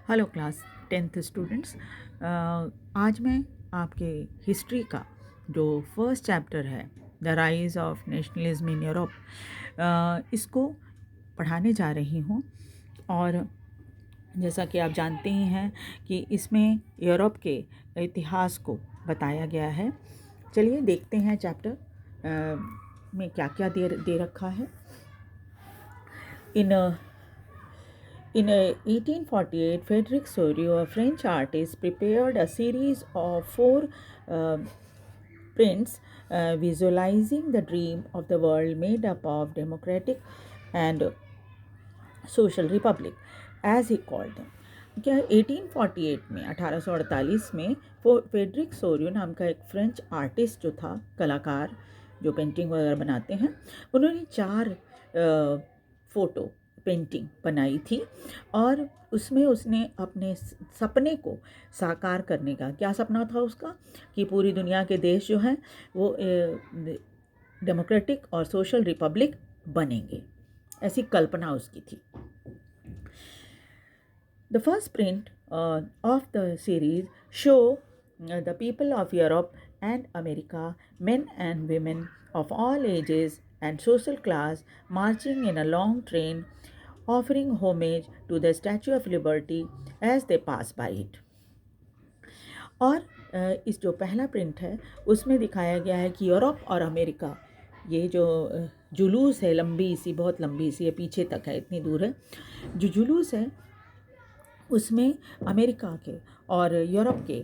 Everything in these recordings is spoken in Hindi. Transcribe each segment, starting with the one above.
Hello class 10th students. आज मैं आपके हिस्ट्री का जो फर्स्ट चैप्टर है the rise of nationalism in Europe इसको पढ़ाने जा रही हूँ। और जैसा कि आप जानते ही हैं कि इसमें यूरोप के इतिहास को बताया गया है। चलिए देखते हैं चैप्टर में क्या क्या दे रखा है। In 1848, Frédéric Soriot, a French artist, prepared a series of four uh, prints visualizing the dream of the world made up of democratic and social republic, as he called them. क्या 1848 में 1848 में फेडरिक सोरियो नाम का एक फ्रेंच आर्टिस्ट जो था, कलाकार जो पेंटिंग वगैरह बनाते हैं, उन्होंने 4 फोटो पेंटिंग बनाई थी और उसमें उसने अपने सपने को साकार करने का, क्या सपना था उसका, कि पूरी दुनिया के देश जो हैं वो डेमोक्रेटिक और सोशल रिपब्लिक बनेंगे, ऐसी कल्पना उसकी थी। The first print of the series show the people of Europe and America, men and women of all ages and social class, marching in a long train, offering homage to the Statue of Liberty as they pass by it. और इस जो पहला प्रिंट है उसमें दिखाया गया है कि यूरोप और अमेरिका, ये जो जुलूस है, लंबी सी, बहुत लंबी सी है, पीछे तक है, इतनी दूर है, जो जुलूस है उसमें अमेरिका के और यूरोप के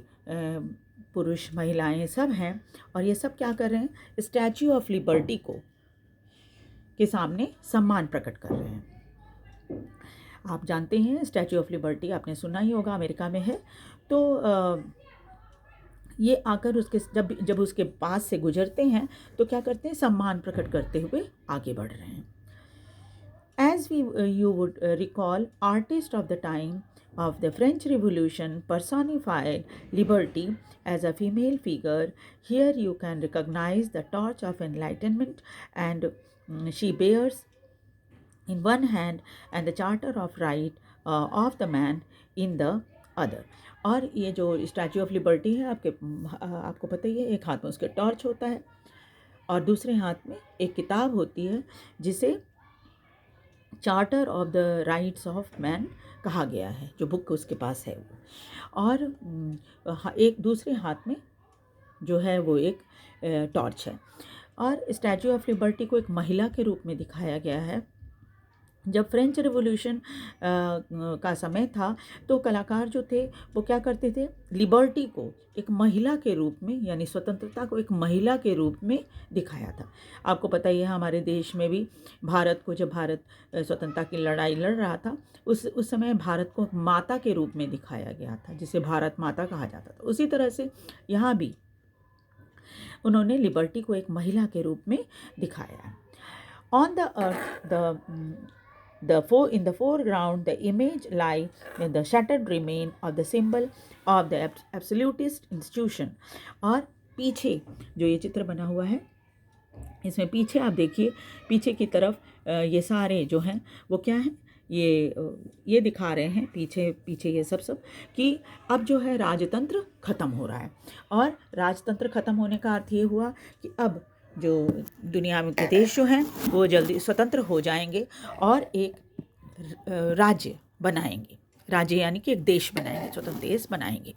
पुरुष महिलाएं सब हैं। और ये सब क्या कर रहे हैं, स्टैच्यू ऑफ लिबर्टी को के सामने सम्मान प्रकट कर रहे हैं। आप जानते हैं स्टैच्यू ऑफ लिबर्टी, आपने सुना ही होगा, अमेरिका में है। तो ये आकर उसके जब उसके पास से गुजरते हैं तो क्या करते हैं, सम्मान प्रकट करते हुए आगे बढ़ रहे हैं। As you would recall, artists of the time of the French Revolution personified liberty as a female figure. Here you can recognize the torch of enlightenment, and she bears in one hand and the charter of right of the man in the other. और ये जो स्टैच्यू ऑफ लिबर्टी है, आपको पता ही है, एक हाथ में उसके टॉर्च होता है और दूसरे हाथ में एक किताब होती है जिसे charter of the rights of man कहा गया है, जो बुक उसके पास है वो। और एक दूसरे हाथ में जो है वो एक टॉर्च है। और स्टैच्यू ऑफ लिबर्टी को एक महिला के रूप में दिखाया गया है। जब फ्रेंच रिवॉल्यूशन का समय था तो कलाकार जो थे वो क्या करते थे, लिबर्टी को एक महिला के रूप में, यानी स्वतंत्रता को एक महिला के रूप में दिखाया था। आपको पता ही है, हमारे देश में भी भारत को, जब भारत स्वतंत्रता की लड़ाई लड़ रहा था, उस समय भारत को माता के रूप में दिखाया गया था, जिसे भारत माता कहा जाता था। उसी तरह से यहाँ भी उन्होंने लिबर्टी को एक महिला के रूप में दिखाया है। On the earth in the foreground, the image lie in the shattered remain of the symbol of the absolutist institution. और पीछे जो ये चित्र बना हुआ है, इसमें पीछे आप देखिए, पीछे की तरफ ये सारे जो हैं वो क्या हैं, ये दिखा रहे हैं पीछे ये सब कि अब जो है राजतंत्र ख़त्म हो रहा है। और राजतंत्र ख़त्म होने का अर्थ ये हुआ कि अब जो दुनिया में के देश जो हैं वो जल्दी स्वतंत्र हो जाएंगे और एक राज्य बनाएंगे, राज्य यानी कि एक देश बनाएंगे, स्वतंत्र देश बनाएंगे।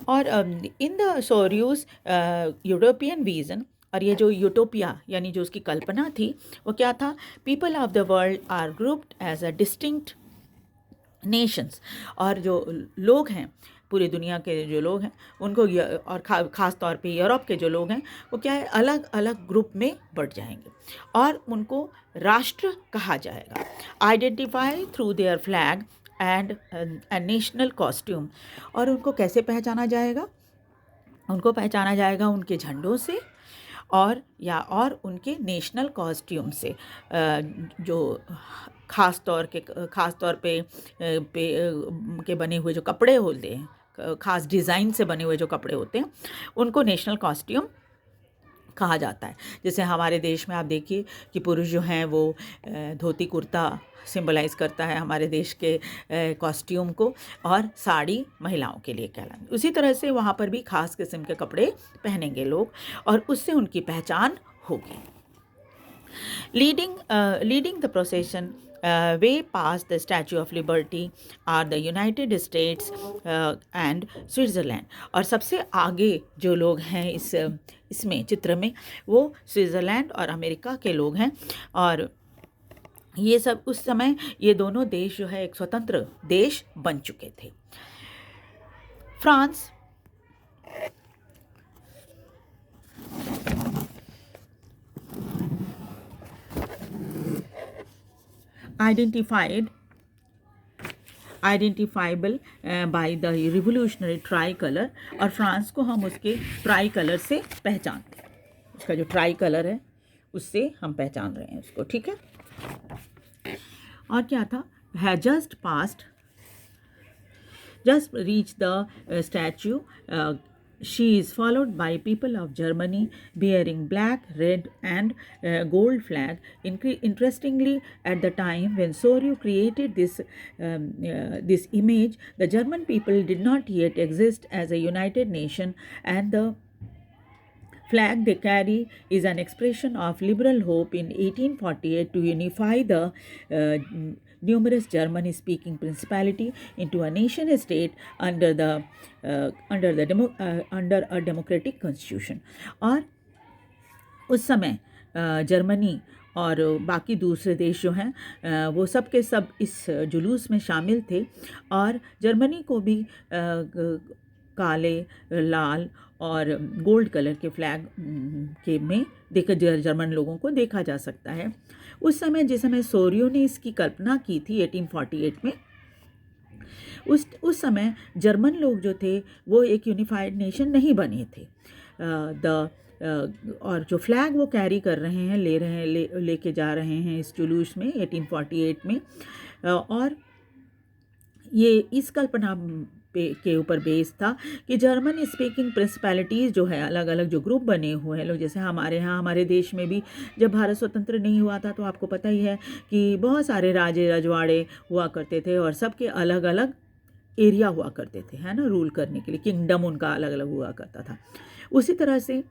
और इन द सोरियोस यूरोपियन विजन, और ये जो यूटोपिया यानी जो उसकी कल्पना थी वो क्या था, people of the world are grouped as a distinct nations. और जो लोग हैं, पूरी दुनिया के जो लोग हैं उनको, और ख़ास तौर पे यूरोप के जो लोग हैं वो क्या है, अलग अलग ग्रुप में बढ़ जाएंगे और उनको राष्ट्र कहा जाएगा। Identify through their flag and national costume. और उनको कैसे पहचाना जाएगा, उनको पहचाना जाएगा उनके झंडों से और उनके नेशनल कॉस्ट्यूम से, जो ख़ास तौर पे के बने हुए जो कपड़े होते हैं, ख़ास डिज़ाइन से बने हुए जो कपड़े होते हैं, उनको नेशनल कॉस्ट्यूम कहा जाता है। जैसे हमारे देश में आप देखिए कि पुरुष जो हैं वो धोती कुर्ता सिंबलाइज करता है हमारे देश के कॉस्ट्यूम को, और साड़ी महिलाओं के लिए कहलाती। उसी तरह से वहाँ पर भी खास किस्म के कपड़े पहनेंगे लोग और उससे उनकी पहचान होगी। Leading the procession way past the Statue of Liberty are the United States and Switzerland. और सबसे आगे जो लोग हैं इसमें चित्र में वो स्विट्ज़रलैंड और अमेरिका के लोग हैं। और ये सब उस समय ये दोनों देश जो है एक स्वतंत्र देश बन चुके थे। France identifiable by the revolutionary try colour, और फ्रांस को हम उसके ट्राई कलर से पहचानते हैं। उसका जो ट्राई कलर है उससे हम पहचान रहे हैं उसको, ठीक है। और क्या था, है just reach the statue. She is followed by people of Germany bearing black, red, and gold flag. Interestingly, at the time when Soryu created this image, the German people did not yet exist as a united nation, and the flag they carry is an expression of liberal hope in 1848 to unify the numerous German-speaking principality into a nation-state under a democratic constitution. और उस समय जर्मनी और बाकी दूसरे देश जो हैं वो सब के सब इस जुलूस में शामिल थे, और जर्मनी को भी काले, लाल और गोल्ड कलर के फ्लैग के में देखा जर्मन लोगों को देखा जा सकता है। उस समय जिस समय सोरियो ने इसकी कल्पना की थी 1848 में, उस समय जर्मन लोग जो थे वो एक यूनिफाइड नेशन नहीं बने थे। और जो फ्लैग वो कैरी कर रहे हैं, लेके जा रहे हैं इस जुलूस में 1848 में, और ये इस कल्पना के ऊपर बेस था कि जर्मन स्पीकिंग प्रिंसिपैलिटीज़ जो है, अलग अलग जो ग्रुप बने हुए हैं लोग, जैसे हमारे यहाँ हमारे देश में भी जब भारत स्वतंत्र नहीं हुआ था तो आपको पता ही है कि बहुत सारे राजे रजवाड़े हुआ करते थे और सबके अलग अलग एरिया हुआ करते थे, है ना, रूल करने के लिए किंगडम उनका अलग अलग हुआ करता था। उसी तरह से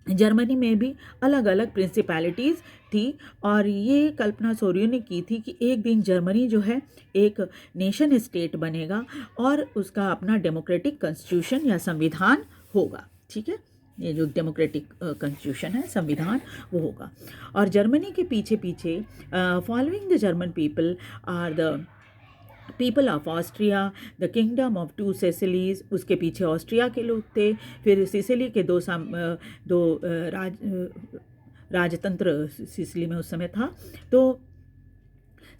जर्मनी में भी अलग अलग प्रिंसिपैलिटीज़ थी, और ये कल्पना सोरियो ने की थी कि एक दिन जर्मनी जो है एक नेशन स्टेट बनेगा और उसका अपना डेमोक्रेटिक कॉन्स्टिट्यूशन या संविधान होगा, ठीक है। ये जो डेमोक्रेटिक कॉन्स्टिट्यूशन है, संविधान, वो होगा। और जर्मनी के पीछे पीछे following the German people are the people of Austria, the kingdom of two Sicilies, उसके पीछे ऑस्ट्रिया के लोग थे। फिर सिसिली के दो राजतंत्र सिसिली में उस समय था, तो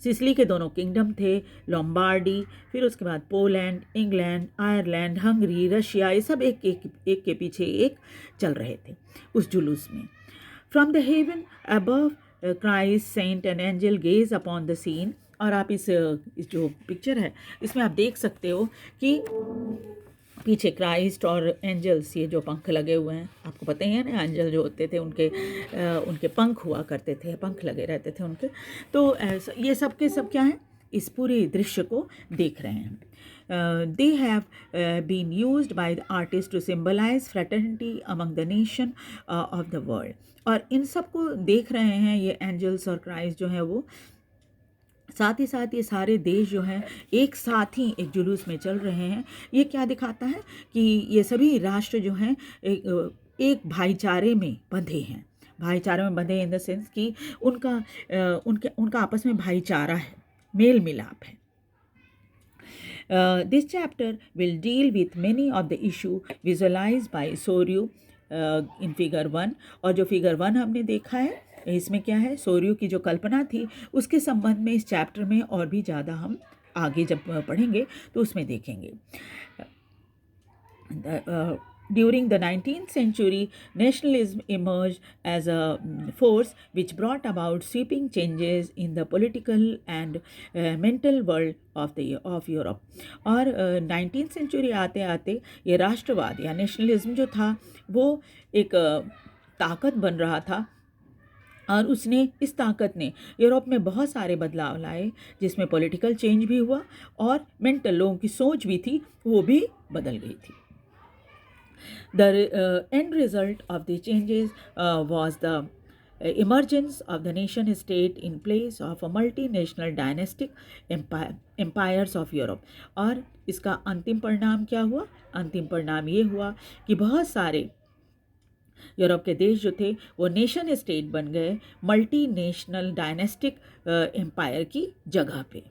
सिसिली के दोनों किंगडम थे, लोम्बार्डी, फिर उसके बाद Poland, England, Ireland, Hungary, Russia, ये सब एक के पीछे एक चल रहे थे उस जुलूस में। From the heaven above Christ, saint and angel gaze upon the scene. और आप इस जो पिक्चर है इसमें आप देख सकते हो कि पीछे क्राइस्ट और एंजल्स, ये जो पंख लगे हुए हैं, आपको पता ही है ना, एंजल जो होते थे उनके पंख हुआ करते थे, पंख लगे रहते थे उनके। तो ये सब के सब क्या है, इस पूरे दृश्य को देख रहे हैं। They have been used by the artists to symbolize fraternity among the nation of the world. और इन सब को देख रहे हैं ये एंजल्स और क्राइस्ट जो है वो, साथ ही साथ ये सारे देश जो हैं एक साथ ही एक जुलूस में चल रहे हैं। ये क्या दिखाता है कि ये सभी राष्ट्र जो हैं एक भाईचारे में बंधे हैं। भाईचारे में बंधे इन द सेंस कि उनका आपस में भाईचारा है, मेल मिलाप है। This chapter will deal with many of the issue visualized by Sorio in figure 1। और जो फिगर 1 हमने देखा है इसमें क्या है, सोरियो की जो कल्पना थी उसके संबंध में इस चैप्टर में और भी ज़्यादा हम आगे जब पढ़ेंगे तो उसमें देखेंगे। During the 19th century, nationalism emerged as a force which brought about sweeping changes in the political and mental world of Europe. और 19th century आते आते ये राष्ट्रवाद या नेशनलिज्म जो था वो एक ताकत बन रहा था, और उसने इस ताकत ने यूरोप में बहुत सारे बदलाव लाए, जिसमें पॉलिटिकल चेंज भी हुआ और मेंटल लोगों की सोच भी थी वो भी बदल गई थी. The end result of the changes was the emergence of the nation state in place of a multinational dynastic empires of Europe. और इसका अंतिम परिणाम क्या हुआ? अंतिम परिणाम ये हुआ कि बहुत सारे यूरोप के देश जो थे वो नेशन स्टेट बन गए मल्टी नेशनल डायनेस्टिक एम्पायर की जगह पे.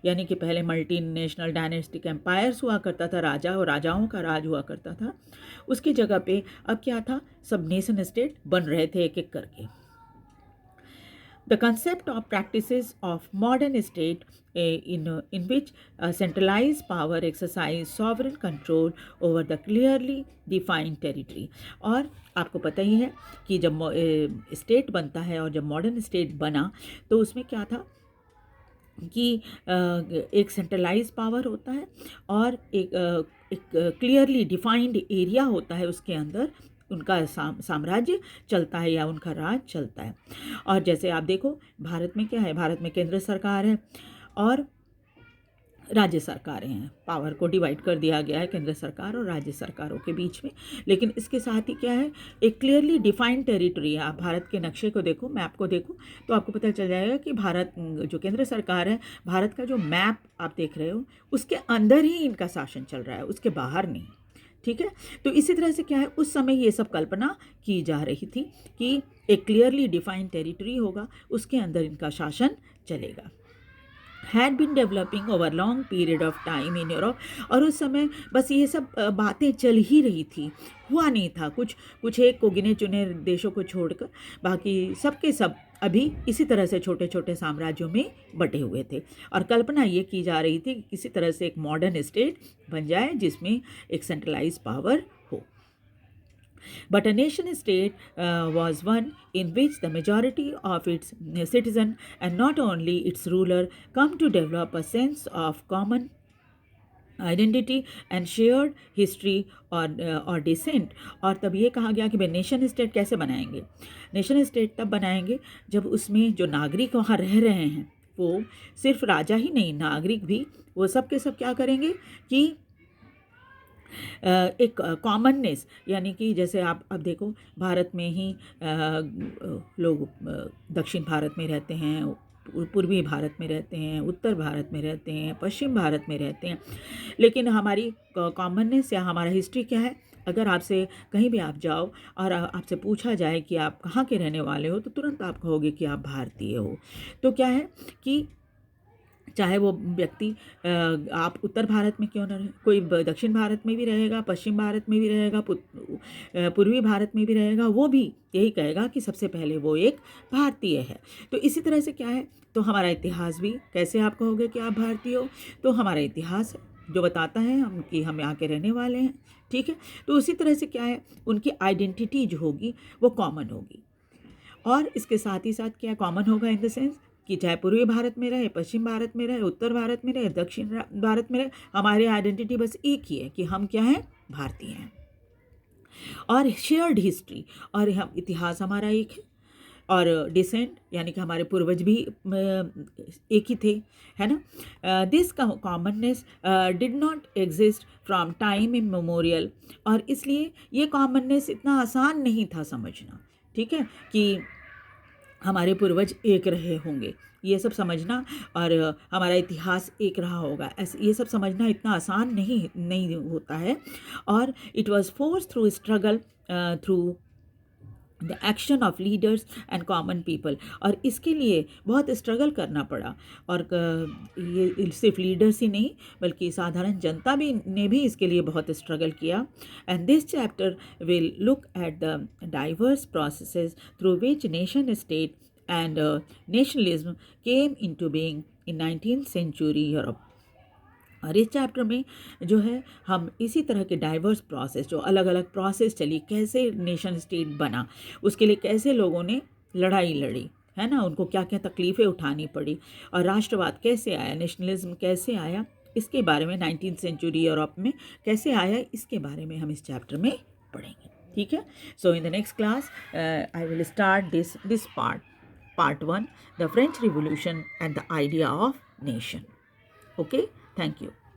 यानी कि पहले मल्टी नेशनल डायनेस्टिक एम्पायर्स हुआ करता था, राजा और राजाओं का राज हुआ करता था, उसकी जगह पे अब क्या था, सब नेशन स्टेट बन रहे थे एक एक करके. The concept of practices of modern state in which centralized power exercise sovereign control over the clearly defined territory. और आपको पता ही है कि जब स्टेट बनता है और जब मॉडर्न स्टेट बना तो उसमें क्या था कि एक सेंट्रलाइज पावर होता है और एक क्लियरली डिफाइंड एरिया होता है, उसके अंदर उनका साम्राज्य चलता है या उनका राज चलता है. और जैसे आप देखो भारत में क्या है, भारत में केंद्र सरकार है और राज्य सरकारें हैं. पावर को डिवाइड कर दिया गया है केंद्र सरकार और राज्य सरकारों के बीच में. लेकिन इसके साथ ही क्या है, एक क्लियरली डिफाइंड टेरिटरी है. आप भारत के नक्शे को देखो, मैप को देखो, तो आपको पता चल जाएगा कि भारत जो केंद्र सरकार है, भारत का जो मैप आप देख रहे हो उसके अंदर ही इनका शासन चल रहा है, उसके बाहर नहीं. ठीक है, तो इसी तरह से क्या है, उस समय ये सब कल्पना की जा रही थी कि एक क्लियरली डिफाइंड टेरिटरी होगा, उसके अंदर इनका शासन चलेगा. had been developing over long period of time in Europe. और उस समय बस ये सब बातें चल ही रही थी, हुआ नहीं था. कुछ एक को गिने चुने देशों को छोड़कर बाकी सब के सब अभी इसी तरह से छोटे छोटे साम्राज्यों में बटे हुए थे. और कल्पना ये की जा रही थी कि किसी तरह से एक मॉडर्न स्टेट बन जाए जिसमें एक सेंट्रलाइज पावर हो. But a nation state was one in which the majority of its citizens and not only its ruler come to develop a sense of common identity and shared history और डिसेंट. और तब ये कहा गया कि भाई नेशन स्टेट कैसे बनाएंगे. नेशन स्टेट तब बनाएंगे जब उसमें जो नागरिक वहाँ रह रहे हैं वो सिर्फ राजा ही नहीं, नागरिक भी, वो सब के सब क्या करेंगे कि एक कॉमननेस, यानी कि जैसे आप अब देखो भारत में ही लोग दक्षिण भारत में रहते हैं, पूर्वी भारत में रहते हैं, उत्तर भारत में रहते हैं, पश्चिम भारत में रहते हैं, लेकिन हमारी कॉमननेस या हमारा हिस्ट्री क्या है. अगर आपसे कहीं भी आप जाओ और आपसे पूछा जाए कि आप कहाँ के रहने वाले हो तो तुरंत आप कहोगे कि आप भारतीय हो. तो क्या है कि चाहे वो व्यक्ति आप उत्तर भारत में क्यों ना रहे, कोई दक्षिण भारत में भी रहेगा, पश्चिम भारत में भी रहेगा, पूर्वी भारत में भी रहेगा, वो भी यही कहेगा कि सबसे पहले वो एक भारतीय है. तो इसी तरह से क्या है, तो हमारा इतिहास भी, कैसे आप कहोगे कि आप भारतीय हो, तो हमारा इतिहास जो बताता है हम कि हम यहाँ के रहने वाले हैं. ठीक है, तो उसी तरह से क्या है, उनकी आइडेंटिटी जो होगी वो कॉमन होगी. और इसके साथ ही साथ क्या कॉमन होगा इन द सेंस कि चाहे पूर्वी भारत में रहे, पश्चिम भारत में रहे, उत्तर भारत में रहे, दक्षिण भारत में रहे, हमारी आइडेंटिटी बस एक ही है कि हम क्या हैं, भारतीय हैं. और शेयर्ड हिस्ट्री, और हम इतिहास हमारा एक है, और डिसेंट यानी कि हमारे पूर्वज भी एक ही थे, है ना. This commonness did not exist from time immemorial. और इसलिए ये कॉमननेस इतना आसान नहीं था समझना. ठीक है, कि हमारे पूर्वज एक रहे होंगे, ये सब समझना, और हमारा इतिहास एक रहा होगा, ऐसे ये सब समझना इतना आसान नहीं होता है. और it was force through struggle through the action of leaders and common people. और इसके लिए बहुत स्ट्रगल करना पड़ा. और ये सिर्फ लीडर्स ही नहीं बल्कि साधारण जनता ने भी इसके लिए बहुत स्ट्रगल किया. And this chapter will look at the diverse processes through which nation state and nationalism came into being in 19th century Europe. और इस चैप्टर में जो है हम इसी तरह के डाइवर्स प्रोसेस, जो अलग अलग प्रोसेस चली, कैसे नेशन स्टेट बना, उसके लिए कैसे लोगों ने लड़ाई लड़ी, है ना, उनको क्या क्या तकलीफ़ें उठानी पड़ी, और राष्ट्रवाद कैसे आया, नेशनलिज्म कैसे आया, इसके बारे में 19th century यूरोप में कैसे आया, इसके बारे में हम इस चैप्टर में पढ़ेंगे. ठीक है. So in the next class I will start this part 1, the French Revolution and the idea of nation. Okay, thank you.